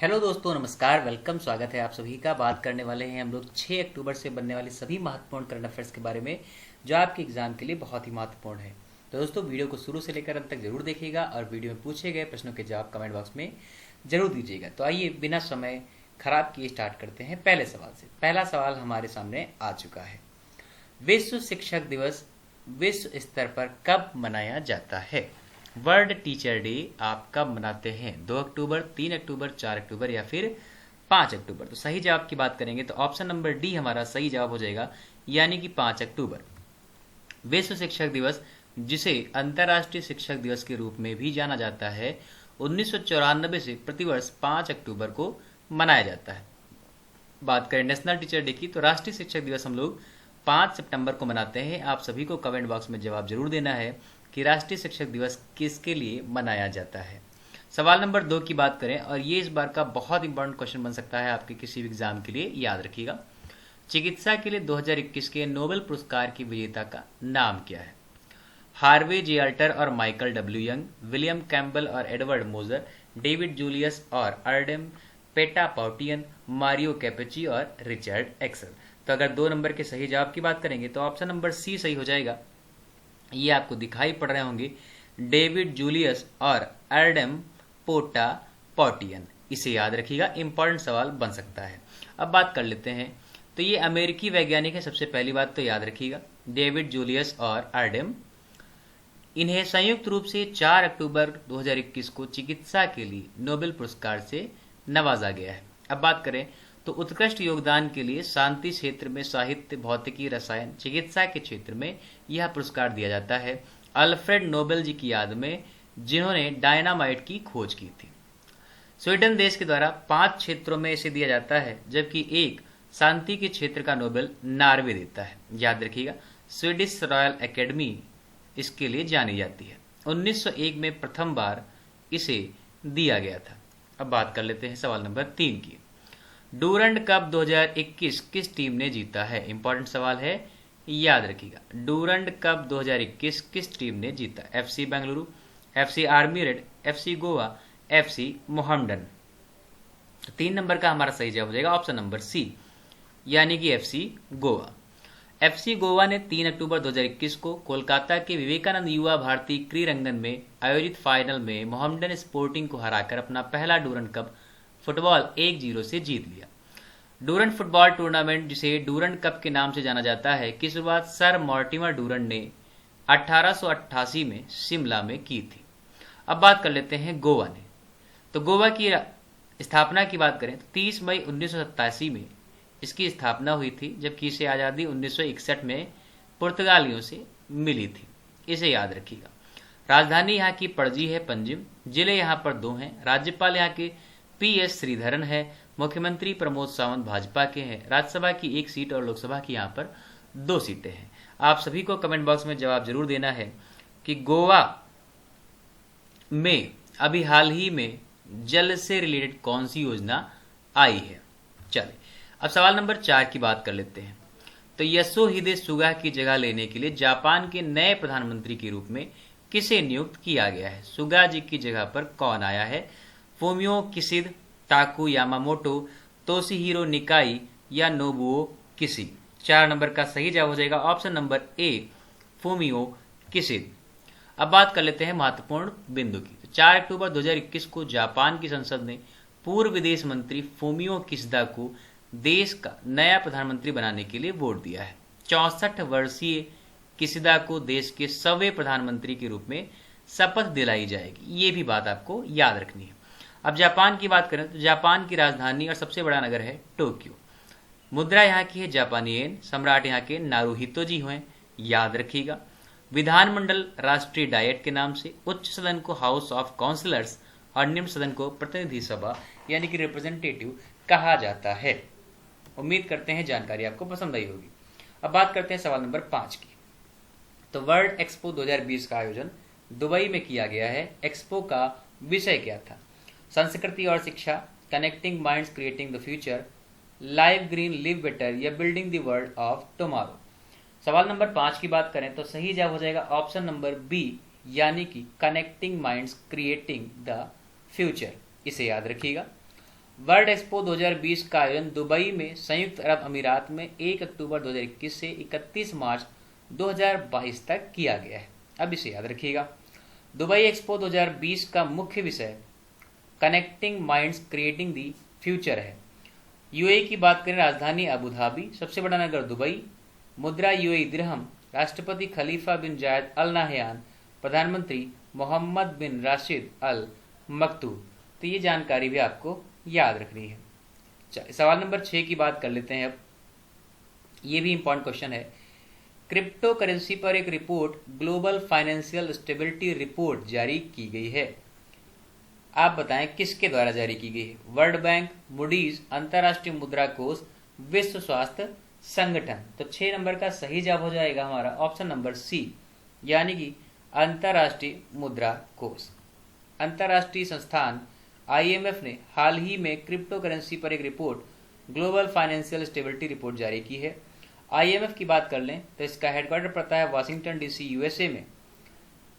Hello दोस्तों, नमस्कार, welcome, स्वागत है आप सभी का। बात करने वाले हैं हम लोग 6 अक्टूबर से बनने वाली सभी महत्वपूर्ण करंट अफेयर्स के बारे में जो आपके एग्जाम के लिए बहुत ही महत्वपूर्ण है। तो दोस्तों, वीडियो को शुरू से लेकर अंत तक जरूर देखिएगा और वीडियो में पूछे गए प्रश्नों के जवाब कमेंट बॉक्स में जरूर दीजिएगा। तो आइए बिना समय खराब किए स्टार्ट करते हैं पहले सवाल से। पहला सवाल हमारे सामने आ चुका है। विश्व शिक्षक दिवस विश्व स्तर पर कब मनाया जाता है? वर्ल्ड टीचर डे आप कब मनाते हैं? 2 अक्टूबर, 3 अक्टूबर, 4 अक्टूबर या फिर 5 अक्टूबर? तो सही जवाब की बात करेंगे तो ऑप्शन नंबर डी हमारा सही जवाब हो जाएगा, यानी कि 5 अक्टूबर। विश्व शिक्षक दिवस, जिसे अंतर्राष्ट्रीय शिक्षक दिवस के रूप में भी जाना जाता है, 1994 से प्रतिवर्ष 5 अक्टूबर को मनाया जाता है। बात करें नेशनल टीचर डे की, तो राष्ट्रीय शिक्षक दिवस हम लोग 5 सितंबर को मनाते हैं। आप सभी को कमेंट बॉक्स में जवाब जरूर देना है कि राष्ट्रीय शिक्षक दिवस किसके लिए मनाया जाता है। सवाल नंबर 2 की बात करें, और ये इस बार का बहुत इंपॉर्टेंट क्वेश्चन बन सकता है आपके किसी भी एग्जाम के लिए, याद रखिएगा। चिकित्सा के लिए 2021 के नोबेल पुरस्कार की विजेता का नाम क्या है? हार्वे जे अल्टर और Michael W young, William Campbell और एडवर्ड मोजर, डेविड जूलियस और अर्डेम पेटापाउटियन, मारियो कैपेची और रिचर्ड एक्सल। तो अगर 2 नंबर के सही जवाब की बात करेंगे तो ऑप्शन नंबर सी सही हो जाएगा। ये आपको दिखाई पड़ रहे होंगे, डेविड जूलियस और अर्डेम पोटापाउटियन। इसे याद रखिएगा, इंपॉर्टेंट सवाल बन सकता है। अब बात कर लेते हैं, तो ये अमेरिकी वैज्ञानिक है। सबसे पहली बात तो याद रखिएगा, डेविड जूलियस और अर्डेम। इन्हें संयुक्त रूप से 4 अक्टूबर 2021 को चिकित्सा के लिए नोबेल पुरस्कार से नवाजा गया है। अब बात करें तो उत्कृष्ट योगदान के लिए शांति क्षेत्र में साहित्य, भौतिकी, रसायन, चिकित्सा के क्षेत्र में यह पुरस्कार दिया जाता है अल्फ्रेड नोबेल जी की याद में, जिन्होंने डायनामाइट की खोज की थी। स्वीडन देश के द्वारा 5 क्षेत्रों में इसे दिया जाता है, जबकि एक शांति के क्षेत्र का नोबेल नॉर्वे देता है। याद रखिएगा, स्वीडिश रॉयल एकेडमी इसके लिए जानी जाती है। 1901 में प्रथम बार इसे दिया गया था। अब बात कर लेते हैं सवाल नंबर 3 की। डूरंड कप 2021 किस टीम ने जीता है? इंपॉर्टेंट सवाल है, याद रखिएगा। डूरंड कप 2021 किस टीम ने जीता? FC Bengaluru, FC army red, FC Goa, FC Mohammedan. 3 number का हमारा सही जवाब हो जाएगा ऑप्शन नंबर सी, यानी कि FC गोवा। FC गोवा ने 3 अक्टूबर 2021 को कोलकाता के विवेकानंद युवा भारती क्रीरंगन में आयोजित फाइनल में मोहम्मडन स्पोर्टिंग को हराकर अपना पहला डूरंड कप फुटबॉल 1-0 से जीत लिया। डूरंड फुटबॉल टूर्नामेंट, जिसे डूरंड कप के नाम से जाना जाता है, की शुरुआत सर मॉर्टिमर डूरंड ने 1888 में शिमला में की थी। अब बात कर लेते हैं गोवा ने। तो गोवा की स्थापना की बात करें तो 30 मई 1987 में इसकी स्थापना हुई थी, जबकि इसे आज़ादी 1961 में पुर्तगालियों से मिली थी। इसे याद रखिएगा। राजधानी यहाँ की पणजी है, पंजिम। जिले यहाँ पर 2 हैं। राज्यपाल यहाँ के PS श्रीधरन है। मुख्यमंत्री प्रमोद सावंत भाजपा के हैं। राज्यसभा की 1 सीट और लोकसभा की यहाँ पर 2 सीटें हैं। आप सभी को कमेंट बॉक्स में जवाब जरूर देना है कि गोवा में अभी हाल ही में जल से रिलेटेड कौन सी योजना आई है। चलिए अब सवाल नंबर 4 की बात कर लेते हैं। तो योशिहिदे सुगा की जगह लेने के लिए जापान के नए प्रधानमंत्री के रूप में किसे नियुक्त किया गया है? सुगा जी की जगह पर कौन आया है? फूमियो किशिदा, ताकू यामामोटो, तोशिहिरो निकाई या नोबुओ किशी। 4 नंबर का सही जवाब हो जाएगा option number A, Fumio Kishida. अब बात कर लेते हैं महत्वपूर्ण बिंदु की। 4 अक्टूबर 2021 को जापान की संसद ने पूर्व विदेश मंत्री फूमियो किशिदा को देश का नया प्रधानमंत्री बनाने के लिए वोट दिया है। 64 वर्षीय किशिदा को देश के 100वें प्रधानमंत्री के रूप में शपथ दिलाई जाएगी। ये भी बात आपको याद रखनी है। अब जापान की बात करें तो जापान की राजधानी और सबसे बड़ा नगर है टोक्यो। मुद्रा यहाँ की है जापानी येन। सम्राट यहाँ के नारुहितो जी हुए, याद रखिएगा। विधानमंडल राष्ट्रीय डायट के नाम से, उच्च सदन को हाउस ऑफ काउंसिलर्स और निम्न सदन को प्रतिनिधि सभा यानी कि रिप्रेजेंटेटिव कहा जाता है। उम्मीद करते हैं जानकारी आपको पसंद आई होगी। अब बात करते हैं सवाल नंबर 5 की। तो वर्ल्ड एक्सपो 2020 का आयोजन दुबई में किया गया है। एक्सपो का विषय क्या था? संस्कृति और शिक्षा, connecting minds creating the future, live green live better या building the world of tomorrow. सवाल नंबर 5 की बात करें तो सही जवाब हो जाएगा ऑप्शन नंबर बी, यानी कि connecting minds creating the future. इसे याद रखिएगा। वर्ल्ड एक्सपो 2020 का आयोजन दुबई में संयुक्त अरब अमीरात में 1 अक्टूबर 2021 से 31 मार्च 2022 तक किया गया है। अब इसे याद रखिएगा। दुबई एक्सपो 2020 का मुख्य विषय connecting minds creating the future है। यूएई की बात करें, राजधानी अबू धाबी, सबसे बड़ा नगर दुबई, मुद्रा यूएई दिरहम, राष्ट्रपति खलीफा बिन जायद अल नाहयान, प्रधानमंत्री मोहम्मद बिन राशिद अल मकतूम। तो ये जानकारी भी आपको याद रखनी है। सवाल नंबर 6 की बात कर लेते हैं। अब ये भी इंपॉर्टेंट क्वेश्चन है। क्रिप्टो करेंसी पर एक report global financial stability report जारी की गई है। आप बताएं किसके द्वारा जारी की गई है? वर्ल्ड बैंक, मूडीज, अंतर्राष्ट्रीय मुद्रा कोष, विश्व स्वास्थ्य संगठन। तो 6 नंबर का सही जवाब हो जाएगा हमारा ऑप्शन नंबर सी, यानी कि अंतर्राष्ट्रीय मुद्रा कोष। अंतर्राष्ट्रीय संस्थान आईएमएफ ने हाल ही में क्रिप्टो करेंसी पर एक report global financial stability report जारी की है। आईएमएफ की बात कर लें तो इसका हेडक्वार्टर पड़ता है वाशिंगटन डीसी यूएसए में।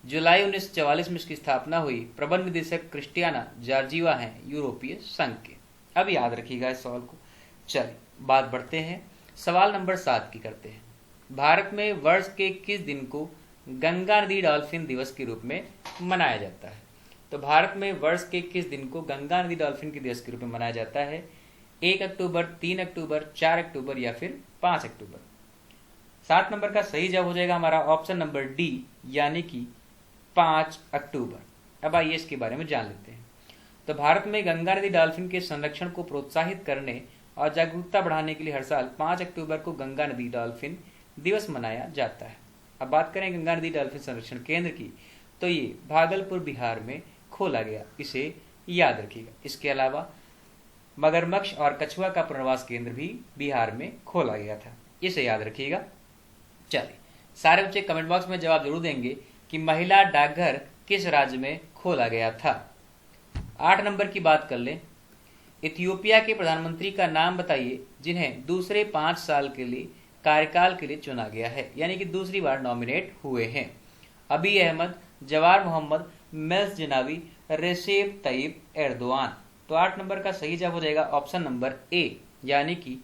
जुलाई 1944 में इसकी स्थापना हुई। प्रबंध निदेशक क्रिस्टियाना जॉर्जिवा हैं यूरोपीय संघ के। अब याद रखिएगा इस सवाल को। चलिए बात बढ़ते हैं, सवाल नंबर 7 की करते हैं। भारत में वर्ष के किस दिन को गंगा नदी डॉल्फिन दिवस के रूप में मनाया जाता है? तो भारत में वर्ष के किस दिन को गंगा नदी डॉल्फिन के दिवस के रूप में मनाया जाता है? 1 अक्टूबर, 3 अक्टूबर, 4 अक्टूबर या फिर 5 अक्टूबर। 7 नंबर का सही जवाब हो जाएगा हमारा ऑप्शन नंबर डी, यानी कि 5 अक्टूबर। अब आइए इसके बारे में जान लेते हैं। तो भारत में गंगा नदी डॉल्फिन के संरक्षण को प्रोत्साहित करने और जागरूकता बढ़ाने के लिए हर साल 5 अक्टूबर को गंगा नदी डॉल्फिन दिवस मनाया जाता है। अब बात करें गंगा नदी डॉल्फिन संरक्षण केंद्र की, तो ये भागलपुर बिहार में खोला गया, इसे याद रखिएगा। इसके अलावा मगरमच्छ और कछुआ का पुनर्वास केंद्र भी बिहार में खोला गया था, इसे याद रखिएगा। चलिए सारे बच्चे कमेंट बॉक्स में जवाब जरूर देंगे कि महिला डाकघर किस राज्य में खोला गया था। 8 नंबर की बात कर लें। इथियोपिया के प्रधानमंत्री का नाम बताइए जिन्हें दूसरे 5 साल के लिए कार्यकाल के लिए चुना गया है, यानी कि दूसरी बार नॉमिनेट हुए हैं। Abiy Ahmed, Jawar Mohammed, Meles Zenawi, Recep Tayyip Erdogan. तो 8 नंबर का सही जवाब हो जाएगा ऑप्शन नंबर ए, यानी कि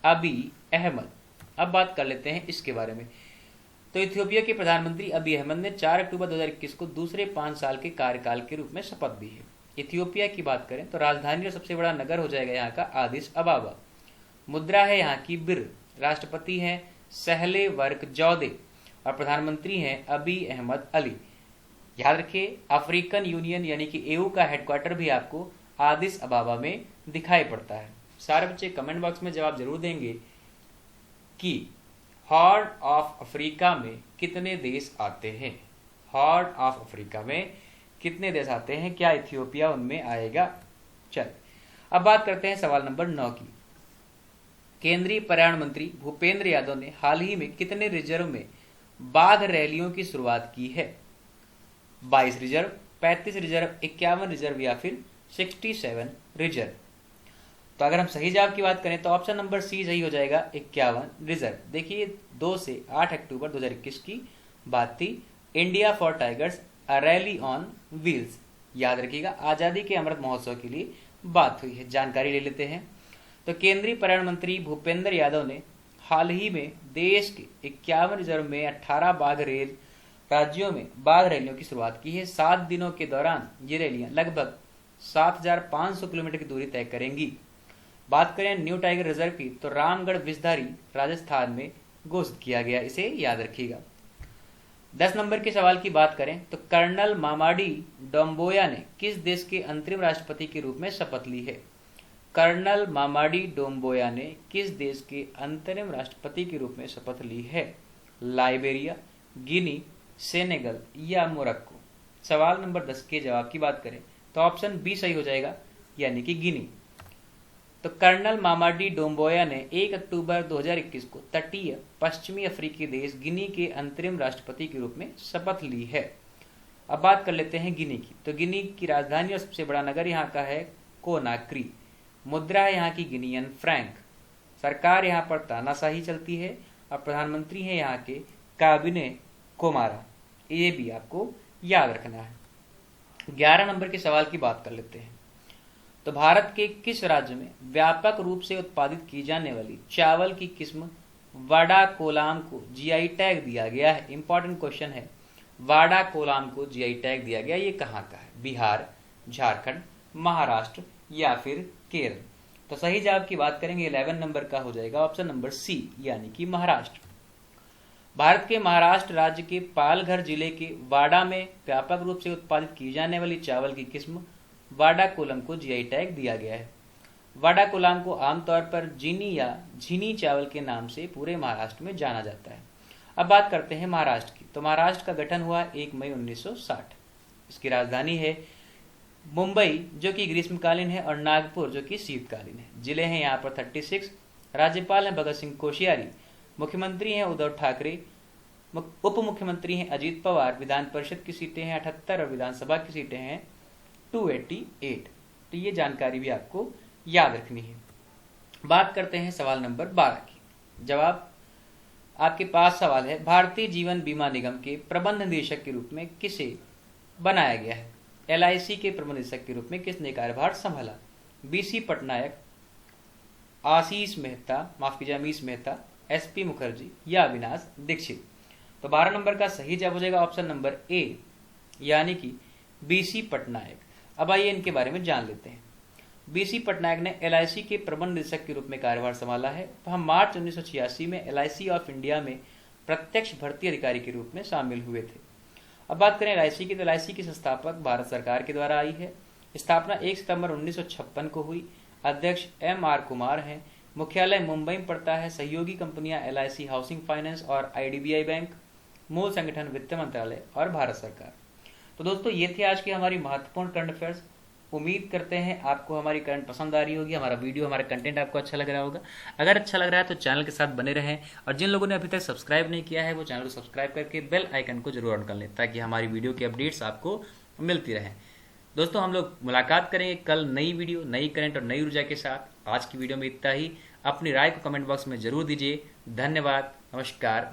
अबी अहमद। अब बात कर लेते हैं इसके बारे में। तो इथियोपिया के प्रधानमंत्री अबी अहमद ने 4 अक्टूबर 2021 को दूसरे 5 साल के कार्यकाल के रूप में शपथ ली है। इथियोपिया की बात करें तो राजधानी और सबसे बड़ा नगर हो जाएगा यहाँ का आदिस अबाबा। मुद्रा है यहाँ की बिर, राष्ट्रपति हैं सहले वर्क जौदे और प्रधानमंत्री हैं अबी अहमद अली। याद रखिए अफ्रीकन यूनियन यानी कि एयू का हेडक्वार्टर भी आपको आदिस अबाबा में दिखाई पड़ता है। सारे बच्चे कमेंट बॉक्स में जवाब जरूर देंगे कि हॉर्न ऑफ अफ्रीका में कितने देश आते हैं। हॉर्न ऑफ अफ्रीका में कितने देश आते हैं, क्या इथियोपिया उनमें आएगा? चल अब बात करते हैं सवाल नंबर 9 की। केंद्रीय पर्यावरण मंत्री भूपेंद्र यादव ने हाल ही में कितने रिजर्व में बाघ रैलियों की शुरुआत की है? 22 रिजर्व, 35 रिजर्व, 51 रिजर्व या फिर 67 रिजर्व। तो अगर हम सही जवाब की बात करें तो ऑप्शन नंबर सी सही हो जाएगा 51 रिजर्व। देखिए 2 से 8 अक्टूबर 2021 की बात थी। India for tigers a rally on wheels, याद रखिएगा आजादी के अमृत महोत्सव के लिए बात हुई है। जानकारी ले लेते हैं। तो केंद्रीय पर्यावरण मंत्री भूपेंद्र यादव ने हाल ही में देश के 51 रिजर्व में 18 बाघ रेल राज्यों में बाघ रैलियों की शुरुआत की है। 7 दिनों के दौरान ये रैलियां लगभग 7500 किलोमीटर की दूरी तय करेंगी। बात करें न्यू टाइगर रिजर्व की तो रामगढ़ विषधारी राजस्थान में घोषित किया गया, इसे याद रखिएगा। 10 नंबर के सवाल की बात करें तो कर्नल मामाडी डोम्बोया ने किस देश के अंतरिम राष्ट्रपति के रूप में शपथ ली है? कर्नल मामाडी डोम्बोया ने किस देश के अंतरिम राष्ट्रपति के रूप में शपथ ली है? लाइबेरिया, गिनी, सेनेगल या मोरक्को। सवाल नंबर 10 के जवाब की बात करें तो ऑप्शन बी सही हो जाएगा, यानी कि गिनी। तो कर्नल मामाडी डोम्बोया ने 1 अक्टूबर 2021 को तटीय पश्चिमी अफ्रीकी देश गिनी के अंतरिम राष्ट्रपति के रूप में शपथ ली है। अब बात कर लेते हैं गिनी की। तो गिनी की राजधानी और सबसे बड़ा नगर यहाँ का है कोनाक्री। मुद्रा है यहाँ की गिनियन फ्रैंक। सरकार यहाँ पर तानाशाही चलती है और प्रधानमंत्री है यहाँ के काबिने कोमारा। ये भी आपको याद रखना है। 11 नंबर के सवाल की बात कर लेते हैं। तो भारत के किस राज्य में व्यापक रूप से उत्पादित की जाने वाली चावल की किस्म वाडा कोलाम को जीआई टैग दिया गया है? इंपॉर्टेंट क्वेश्चन है। वाडा कोलाम को जीआई टैग दिया गया, ये कहाँ का है? बिहार, झारखंड, महाराष्ट्र या फिर केरल? तो सही जवाब की बात करेंगे 11 नंबर का हो जाएगा ऑप्शन नंबर सी, यानी कि महाराष्ट्र। भारत के महाराष्ट्र राज्य के पालघर जिले के वाडा में व्यापक रूप से उत्पादित की जाने वाली चावल की किस्म वाडा कोलम को जीआई टैग दिया गया है। वाडा कोलम को आमतौर पर जीनी या झीनी चावल के नाम से पूरे महाराष्ट्र में जाना जाता है। अब बात करते हैं महाराष्ट्र की। तो महाराष्ट्र का गठन हुआ 1 मई 1960। इसकी राजधानी है मुंबई, जो कि ग्रीष्मकालीन है, और नागपुर, जो कि शीतकालीन है। जिले हैं यहाँ पर 36। राज्यपाल हैं भगत सिंह कोश्यारी। मुख्यमंत्री हैं उद्धव ठाकरे। उप मुख्यमंत्री हैं अजीत पवार। विधान परिषद की सीटें हैं 78 और विधानसभा की सीटें हैं 288। तो ये जानकारी भी आपको याद रखनी है। बात करते हैं सवाल नंबर 12 की। जवाब आपके पास सवाल है, भारतीय जीवन बीमा निगम के प्रबंध निदेशक के रूप में किसे बनाया गया है? एलआईसी के प्रबंध निदेशक के रूप में किसने कार्यभार संभाला? बीसी पटनायक, आशीष मेहता, माफ कीजिए अमीश मेहता, एसपी मुखर्जी या अविनाश दीक्षित? तो 12 नंबर का सही जवाब हो जाएगा ऑप्शन नंबर ए, यानी कि बीसी पटनायक। अब आइए इनके बारे में जान लेते हैं। बीसी पटनायक ने एलआईसी के प्रबंध निदेशक के रूप में कार्यभार संभाला है। वह मार्च 1986 में एलआईसी ऑफ इंडिया में प्रत्यक्ष भर्ती अधिकारी के रूप में शामिल हुए थे। अब बात करें एलआईसी की, तो एलआईसी की संस्थापक भारत सरकार के द्वारा आई है। स्थापना 1 सितंबर 1956 को हुई। अध्यक्ष MR कुमार हैं। मुख्यालय मुंबई में पड़ता है। सहयोगी कंपनियां एलआईसी हाउसिंग फाइनेंस और आईडीबीआई बैंक। मूल संगठन वित्त मंत्रालय और भारत सरकार। तो दोस्तों ये थी आज की हमारी महत्वपूर्ण करंट अफेयर्स। उम्मीद करते हैं आपको हमारी करंट पसंद आ रही होगी, हमारा वीडियो, हमारा कंटेंट आपको अच्छा लग रहा होगा। अगर अच्छा लग रहा है तो चैनल के साथ बने रहें, और जिन लोगों ने अभी तक सब्सक्राइब नहीं किया है वो चैनल को सब्सक्राइब करके बेल आइकन को जरूर ऑन कर लें, ताकि हमारी वीडियो की अपडेट्स आपको मिलती रहें। दोस्तों हम लोग मुलाकात करेंगे कल नई वीडियो, नई करंट और नई ऊर्जा के साथ। आज की वीडियो में इतना ही। अपनी राय को कमेंट बॉक्स में जरूर दीजिए। धन्यवाद, नमस्कार।